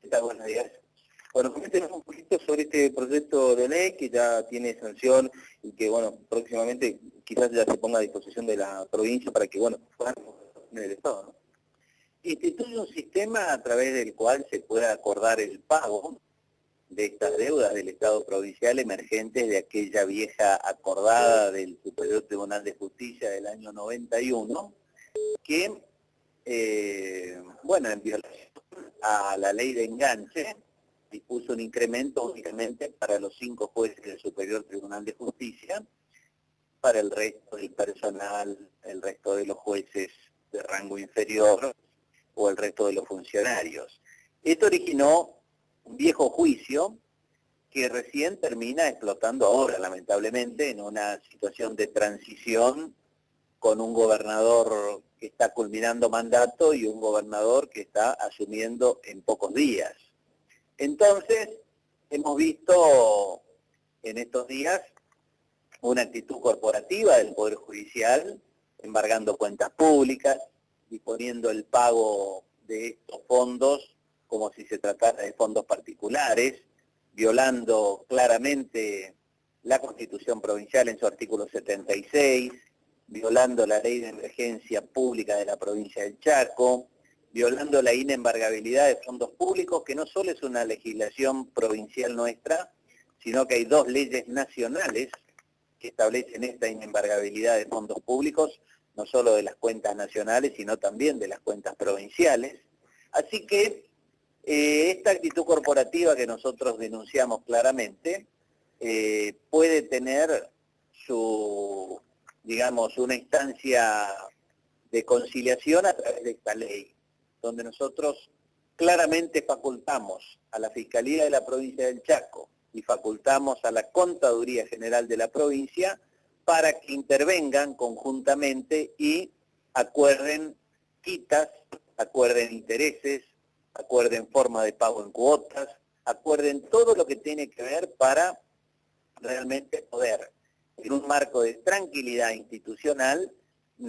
¿Qué tal? Buenos días. Bueno, coméntenos un poquito sobre este proyecto de ley que ya tiene sanción y que, bueno, próximamente quizás ya se ponga a disposición de la provincia para que, bueno, puedan en el Estado, ¿no? Instituye un sistema a través del cual se pueda acordar el pago de estas deudas del Estado provincial emergentes de aquella vieja acordada del Superior Tribunal de Justicia del año 91, que, bueno, en violación a la ley de enganche, dispuso un incremento únicamente para los 5 jueces del Superior Tribunal de Justicia, para el resto del personal, el resto de los jueces de rango inferior o el resto de los funcionarios. Esto originó un viejo juicio que recién termina explotando ahora, lamentablemente, en una situación de transición con un gobernador que está culminando mandato y un gobernador que está asumiendo en pocos días. Entonces, hemos visto en estos días una actitud corporativa del Poder Judicial, embargando cuentas públicas, disponiendo el pago de estos fondos como si se tratara de fondos particulares, violando claramente la Constitución Provincial en su artículo 76, violando la Ley de Emergencia Pública de la provincia del Chaco, violando la inembargabilidad de fondos públicos, que no solo es una legislación provincial nuestra, sino que hay 2 leyes nacionales que establecen esta inembargabilidad de fondos públicos, no solo de las cuentas nacionales, sino también de las cuentas provinciales. Así que esta actitud corporativa que nosotros denunciamos claramente puede tener su, digamos, una instancia de conciliación a través de esta ley, donde nosotros claramente facultamos a la Fiscalía de la Provincia del Chaco y facultamos a la Contaduría General de la provincia para que intervengan conjuntamente y acuerden quitas, acuerden intereses, acuerden forma de pago en cuotas, acuerden todo lo que tiene que ver para realmente poder, en un marco de tranquilidad institucional, y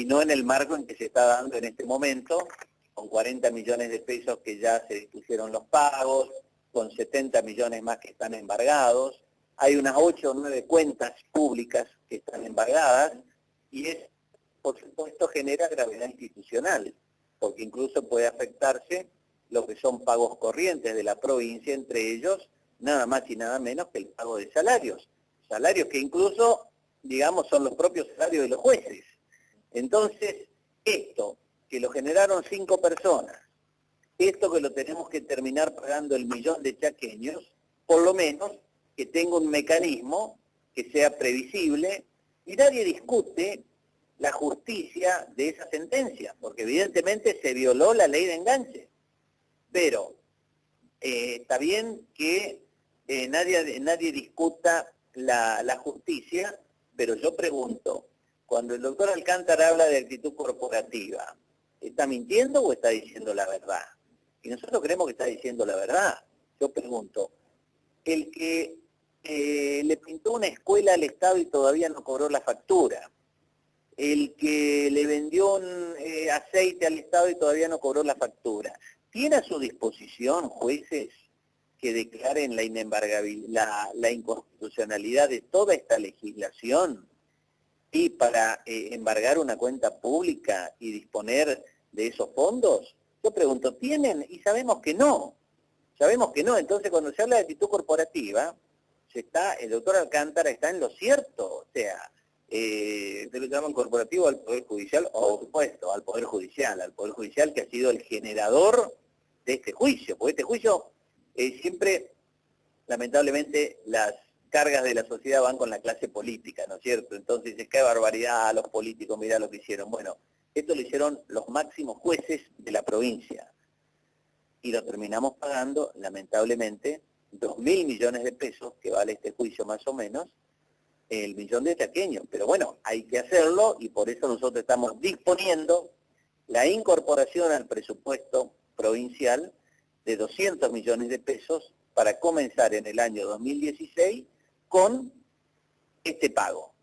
no en el marco en que se está dando en este momento, con 40 millones de pesos que ya se dispusieron los pagos, con 70 millones más que están embargados, hay unas 8 o 9 cuentas públicas que están embargadas, y eso, por supuesto, genera gravedad institucional, porque incluso puede afectarse lo que son pagos corrientes de la provincia, entre ellos nada más y nada menos que el pago de salarios que incluso, digamos, son los propios salarios de los jueces. Entonces, esto que lo generaron 5 personas, esto que lo tenemos que terminar pagando el millón de chaqueños, por lo menos que tenga un mecanismo que sea previsible, y nadie discute la justicia de esa sentencia, porque evidentemente se violó la ley de enganche. Pero está bien que nadie discuta la justicia, pero yo pregunto, cuando el doctor Alcántara habla de actitud corporativa, ¿está mintiendo o está diciendo la verdad? Y nosotros creemos que está diciendo la verdad. Yo pregunto, el que le pintó una escuela al Estado y todavía no cobró la factura, el que le vendió un aceite al Estado y todavía no cobró la factura, ¿tiene a su disposición jueces que declaren la inconstitucionalidad de toda esta legislación y para embargar una cuenta pública y disponer de esos fondos? Yo pregunto, ¿tienen? Y sabemos que no. Entonces, cuando se habla de actitud corporativa, el doctor Alcántara está en lo cierto. O sea, se lo llaman corporativo al Poder Judicial, o por supuesto, al Poder Judicial que ha sido el generador de este juicio, porque este juicio siempre, lamentablemente, las cargas de la sociedad van con la clase política, ¿no es cierto? Entonces dice, qué barbaridad a los políticos, mirá lo que hicieron. Bueno, esto lo hicieron los máximos jueces de la provincia, y lo terminamos pagando, lamentablemente, 2.000 millones de pesos, que vale este juicio más o menos, el millón de chaqueños. Pero bueno, hay que hacerlo, y por eso nosotros estamos disponiendo la incorporación al presupuesto provincial de 200 millones de pesos para comenzar en el año 2016 con este pago.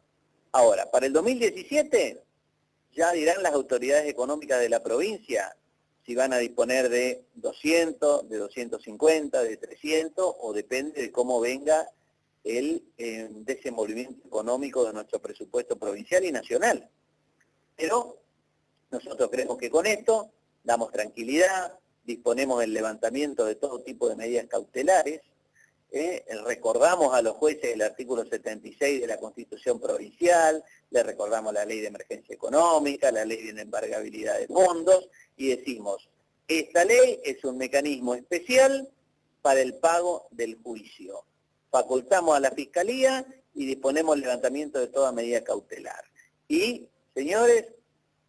Ahora, para el 2017 ya dirán las autoridades económicas de la provincia si van a disponer de 200, de 250, de 300, o depende de cómo venga el desenvolvimiento económico de nuestro presupuesto provincial y nacional. Pero nosotros creemos que con esto damos tranquilidad, disponemos del levantamiento de todo tipo de medidas cautelares, recordamos a los jueces el artículo 76 de la Constitución Provincial, le recordamos la ley de emergencia económica, la ley de embargabilidad de fondos, y decimos, esta ley es un mecanismo especial para el pago del juicio. Facultamos a la Fiscalía y disponemos el levantamiento de toda medida cautelar. Y, señores,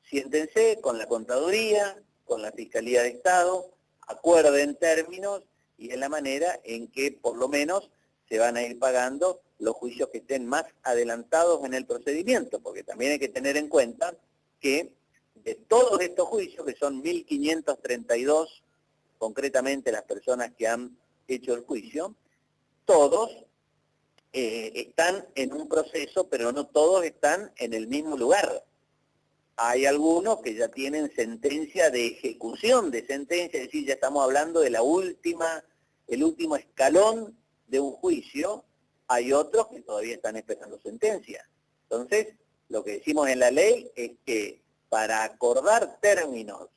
siéntense con la Contaduría, con la Fiscalía de Estado, acuerden términos y en la manera en que por lo menos se van a ir pagando los juicios que estén más adelantados en el procedimiento, porque también hay que tener en cuenta que de todos estos juicios, que son 1.532, concretamente las personas que han hecho el juicio, todos están en un proceso, pero no todos están en el mismo lugar. Hay algunos que ya tienen sentencia de ejecución de sentencia, es decir, ya estamos hablando de el último escalón de un juicio. Hay otros que todavía están esperando sentencia. Entonces, lo que decimos en la ley es que para acordar términos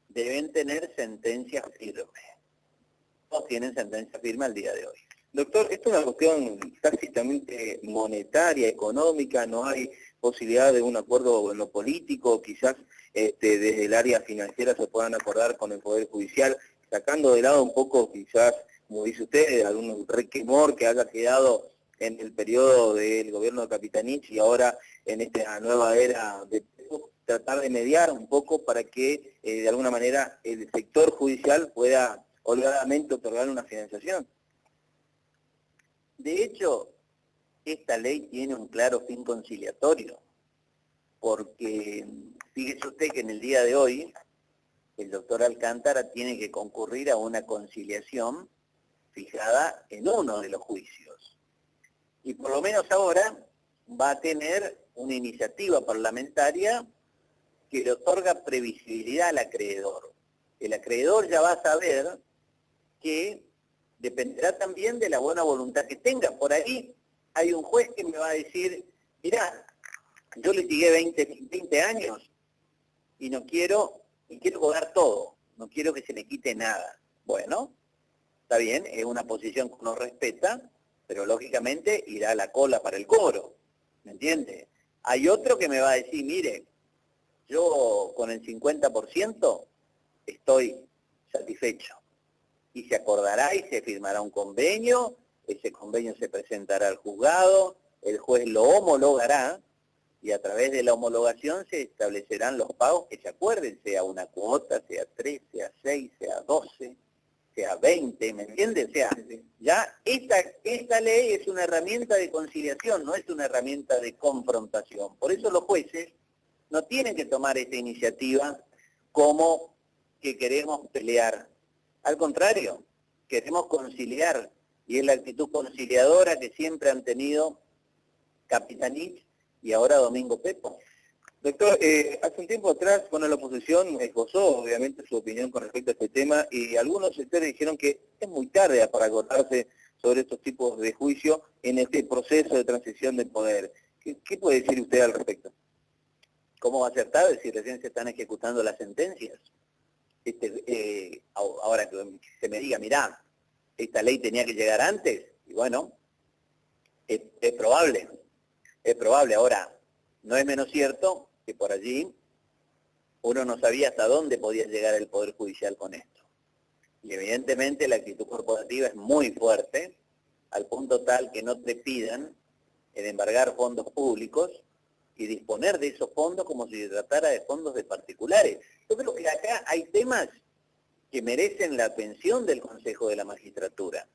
deben tener sentencia firme. Todos tienen sentencia firme al día de hoy. Doctor, esto es una cuestión tácitamente monetaria, económica, no hay posibilidad de un acuerdo en lo político, quizás desde el área financiera se puedan acordar con el Poder Judicial, sacando de lado un poco, quizás, como dice usted, algún requemor que haya quedado en el periodo del gobierno de Capitanich y ahora en esta nueva era de tratar de mediar un poco para que de alguna manera el sector judicial pueda holgadamente otorgar una financiación. De hecho, esta ley tiene un claro fin conciliatorio, porque fíjese usted que en el día de hoy el doctor Alcántara tiene que concurrir a una conciliación fijada en uno de los juicios. Y por lo menos ahora va a tener una iniciativa parlamentaria que le otorga previsibilidad al acreedor. El acreedor ya va a saber que dependerá también de la buena voluntad que tenga. Por ahí hay un juez que me va a decir, mirá, yo litigué 20 años y quiero cobrar todo, no quiero que se le quite nada. Bueno, está bien, es una posición que uno respeta, pero lógicamente irá a la cola para el cobro, ¿me entiende? Hay otro que me va a decir, mire, yo con el 50% estoy satisfecho. Y se acordará y se firmará un convenio, ese convenio se presentará al juzgado, el juez lo homologará, y a través de la homologación se establecerán los pagos que se acuerden, sea una cuota, sea 3, sea 6, sea 12, sea 20, ¿me entiendes? O sea, ya esta ley es una herramienta de conciliación, no es una herramienta de confrontación. Por eso los jueces no tienen que tomar esta iniciativa como que queremos pelear. Al contrario, queremos conciliar, y es la actitud conciliadora que siempre han tenido Capitanich y ahora Domingo Pepo. Doctor, hace un tiempo atrás, la oposición esbozó obviamente su opinión con respecto a este tema y algunos sectores dijeron que es muy tarde para acordarse sobre estos tipos de juicio en este proceso de transición de poder. ¿Qué puede decir usted al respecto? ¿Cómo va a ser tarde si recién se están ejecutando las sentencias? Ahora que se me diga, mirá, esta ley tenía que llegar antes, y bueno, es probable. Ahora, no es menos cierto que por allí uno no sabía hasta dónde podía llegar el Poder Judicial con esto. Y evidentemente la actitud corporativa es muy fuerte, al punto tal que no te pidan el embargar fondos públicos y disponer de esos fondos como si se tratara de fondos de particulares. Yo creo que acá hay temas que merecen la atención del Consejo de la Magistratura.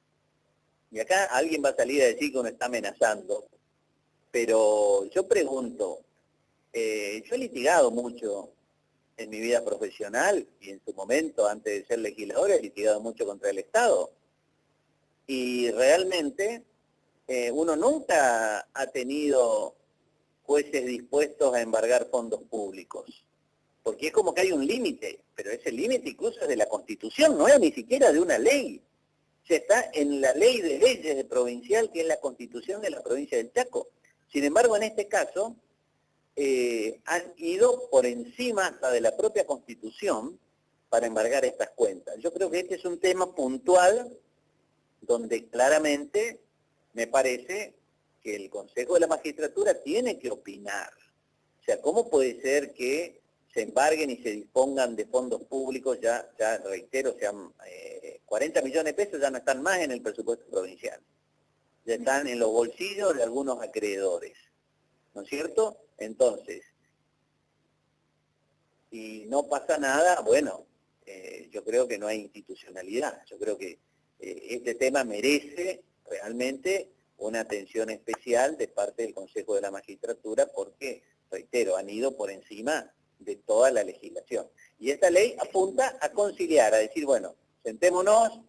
Y acá alguien va a salir a decir que uno está amenazando. Pero yo pregunto, yo he litigado mucho en mi vida profesional y en su momento, antes de ser legislador, he litigado mucho contra el Estado. Y realmente uno nunca ha tenido jueces dispuestos a embargar fondos públicos. porque es como que hay un límite, pero ese límite incluso es de la Constitución, no es ni siquiera de una ley. Se está en la ley de leyes de provincial, que es la Constitución de la provincia del Chaco. Sin embargo, en este caso, han ido por encima hasta de la propia Constitución para embargar estas cuentas. Yo creo que este es un tema puntual donde claramente me parece que el Consejo de la Magistratura tiene que opinar. O sea, ¿cómo puede ser que se embarguen y se dispongan de fondos públicos, ya reitero, 40 millones de pesos ya no están más en el presupuesto provincial, ya están en los bolsillos de algunos acreedores, ¿no es cierto? Entonces, si no pasa nada, bueno, yo creo que no hay institucionalidad, yo creo que este tema merece realmente una atención especial de parte del Consejo de la Magistratura porque, reitero, han ido por encima de toda la legislación. Y esta ley apunta a conciliar, a decir, bueno, sentémonos,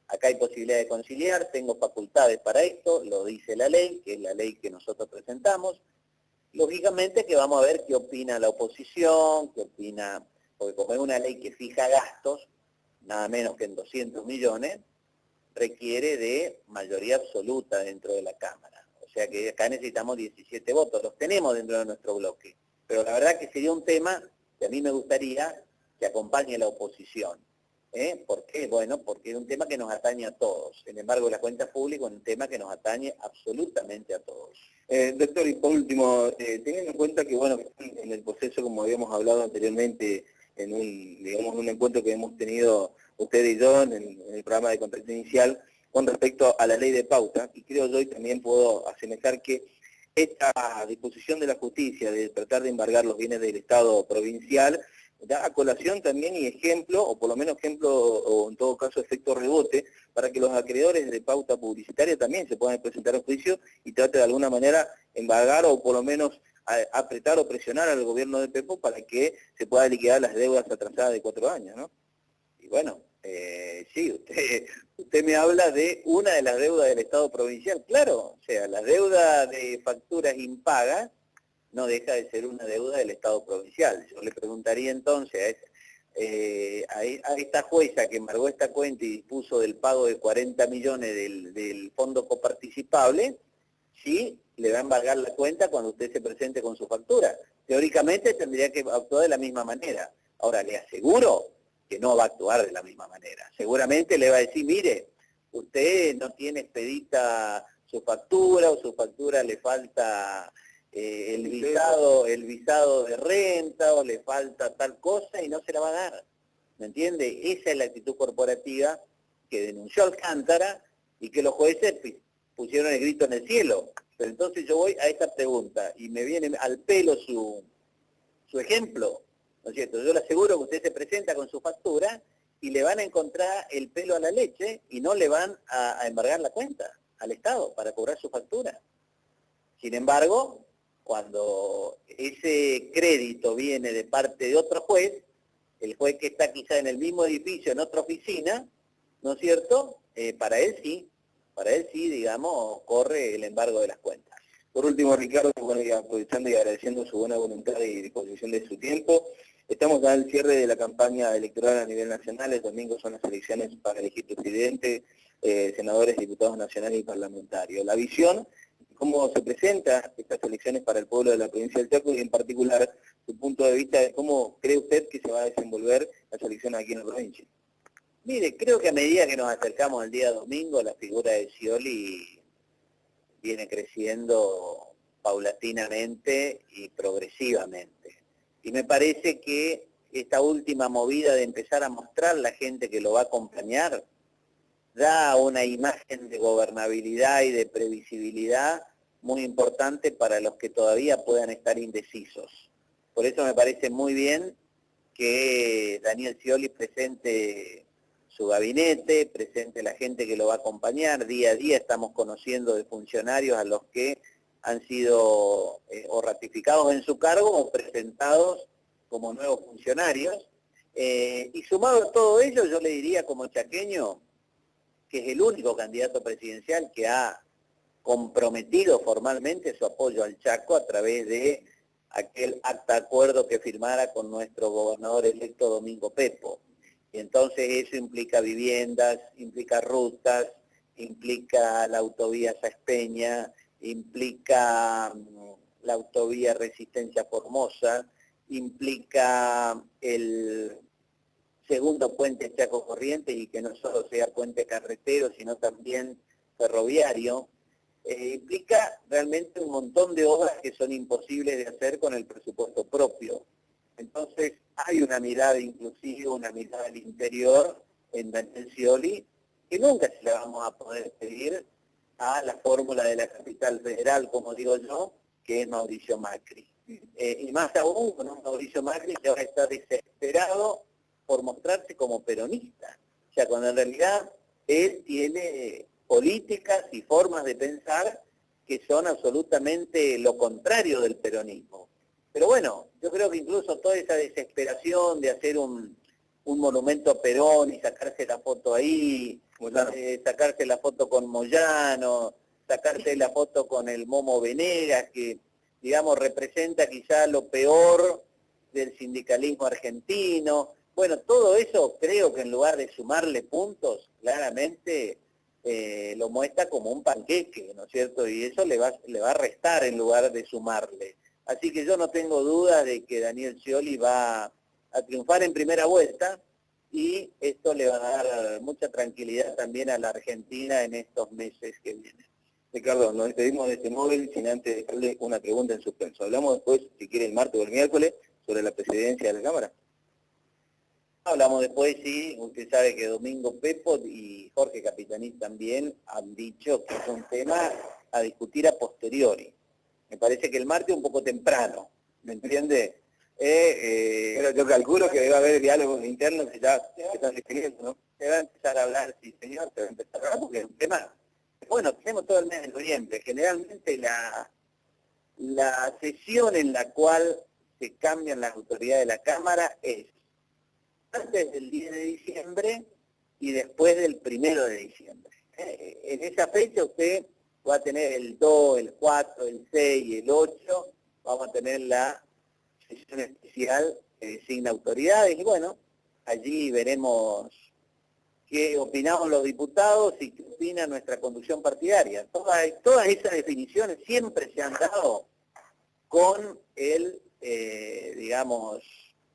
acá hay posibilidad de conciliar, tengo facultades para esto, lo dice la ley, que es la ley que nosotros presentamos. Lógicamente que vamos a ver qué opina la oposición, qué opina, porque como es una ley que fija gastos, nada menos que en 200 millones, requiere de mayoría absoluta dentro de la Cámara. O sea que acá necesitamos 17 votos, los tenemos dentro de nuestro bloque. Pero la verdad que sería un tema que a mí me gustaría que acompañe la oposición. ¿Por qué? Bueno, porque es un tema que nos atañe a todos. Sin embargo, la cuenta pública es un tema que nos atañe absolutamente a todos. Doctor, y por último, teniendo en cuenta que, bueno, en el proceso, como habíamos hablado anteriormente, en un encuentro que hemos tenido usted y yo en el programa de contacto inicial, con respecto a la ley de pauta, y creo yo y también puedo asemejar que esta disposición de la justicia de tratar de embargar los bienes del Estado provincial da a colación también y ejemplo, o por lo menos ejemplo, o en todo caso efecto rebote, para que los acreedores de pauta publicitaria también se puedan presentar a juicio y trate de alguna manera embargar o por lo menos apretar o presionar al gobierno de Pepo para que se pueda liquidar las deudas atrasadas de 4 años, ¿no? Y bueno, sí, usted me habla de una de las deudas del Estado provincial, claro, o sea, la deuda de facturas impagas no deja de ser una deuda del Estado provincial. Yo le preguntaría entonces a esta jueza que embargó esta cuenta y dispuso del pago de 40 millones del fondo coparticipable, si le va a embargar la cuenta cuando usted se presente con su factura. Teóricamente tendría que actuar de la misma manera. Ahora, le aseguro que no va a actuar de la misma manera. Seguramente le va a decir, mire, usted no tiene expedita su factura o su factura le falta el visado de renta o le falta tal cosa y no se la va a dar. ¿Me entiende? Esa es la actitud corporativa que denunció Alcántara y que los jueces pusieron el grito en el cielo. Pero entonces yo voy a esta pregunta y me viene al pelo su ejemplo, ¿no es cierto? Yo le aseguro que usted se presenta con su factura y le van a encontrar el pelo a la leche y no le van a embargar la cuenta al Estado para cobrar su factura. Sin embargo, cuando ese crédito viene de parte de otro juez, el juez que está quizá en el mismo edificio, en otra oficina, ¿no es cierto? Para él sí, digamos, corre el embargo de las cuentas. Por último, Ricardo, bueno, y aprovechando y agradeciendo su buena voluntad y disposición de su tiempo, estamos ya al cierre de la campaña electoral a nivel nacional. El domingo son las elecciones para elegir presidente, senadores, diputados nacionales y parlamentarios. La visión, cómo se presenta estas elecciones para el pueblo de la provincia del Chaco y en particular su punto de vista de cómo cree usted que se va a desenvolver las elecciones aquí en la provincia. Mire, creo que a medida que nos acercamos al día domingo, la figura de Scioli viene creciendo paulatinamente y progresivamente. Y me parece que esta última movida de empezar a mostrar a la gente que lo va a acompañar da una imagen de gobernabilidad y de previsibilidad muy importante para los que todavía puedan estar indecisos. Por eso me parece muy bien que Daniel Scioli presente su gabinete, presente la gente que lo va a acompañar. Día a día estamos conociendo de funcionarios a los que han sido o ratificados en su cargo o presentados como nuevos funcionarios. Y sumado a todo ello, yo le diría como chaqueño que es el único candidato presidencial que ha comprometido formalmente su apoyo al Chaco a través de aquel acta de acuerdo que firmara con nuestro gobernador electo Domingo Pepo. Y entonces eso implica viviendas, implica rutas, implica la autovía Sáenz Peña, implica la autovía Resistencia Formosa, implica el segundo puente Chaco Corrientes, y que no solo sea puente carretero, sino también ferroviario. Implica realmente un montón de obras que son imposibles de hacer con el presupuesto propio. Entonces hay una mirada inclusiva, una mirada al interior en Daniel Scioli, que nunca se la vamos a poder pedir a la fórmula de la capital federal, como digo yo, que es Mauricio Macri. Y más aún con un Mauricio Macri que ahora está desesperado por mostrarse como peronista. O sea, cuando en realidad él tiene políticas y formas de pensar que son absolutamente lo contrario del peronismo. Pero bueno, yo creo que incluso toda esa desesperación de hacer un monumento a Perón y sacarse la foto ahí, sacarse la foto con Moyano, sacarse la foto con el Momo Venegas, que digamos representa quizá lo peor del sindicalismo argentino. Bueno, todo eso creo que en lugar de sumarle puntos, claramente lo muestra como un panqueque, ¿no es cierto? Y eso le va a restar en lugar de sumarle. Así que yo no tengo duda de que Daniel Scioli va a triunfar en primera vuelta, y esto le va a dar mucha tranquilidad también a la Argentina en estos meses que vienen. Ricardo, nos despedimos de este móvil sin antes dejarle una pregunta en suspenso. Hablamos después, si quiere, el martes o el miércoles, sobre la presidencia de la Cámara. Hablamos después, sí, usted sabe que Domingo Pepo y Jorge Capitanich también han dicho que es un tema a discutir a posteriori. Me parece que el martes un poco temprano, ¿me entiende? Pero yo calculo que debe haber diálogos internos que ya están definiendo, ¿no? Se va a empezar a hablar, sí señor, se va a empezar a hablar porque es un tema. Bueno, tenemos todo el mes de noviembre. Generalmente la sesión en la cual se cambian las autoridades de la Cámara es antes del 10 de diciembre y después del 1 de diciembre. En esa fecha usted va a tener el 2, el 4, el 6 y el 8, vamos a tener la sesión especial que designa autoridades, y bueno, allí veremos qué opinamos los diputados y qué opina nuestra conducción partidaria. Todas esas definiciones siempre se han dado con el, digamos,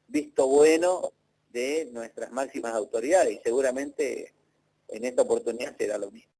visto bueno de nuestras máximas autoridades, y seguramente en esta oportunidad será lo mismo.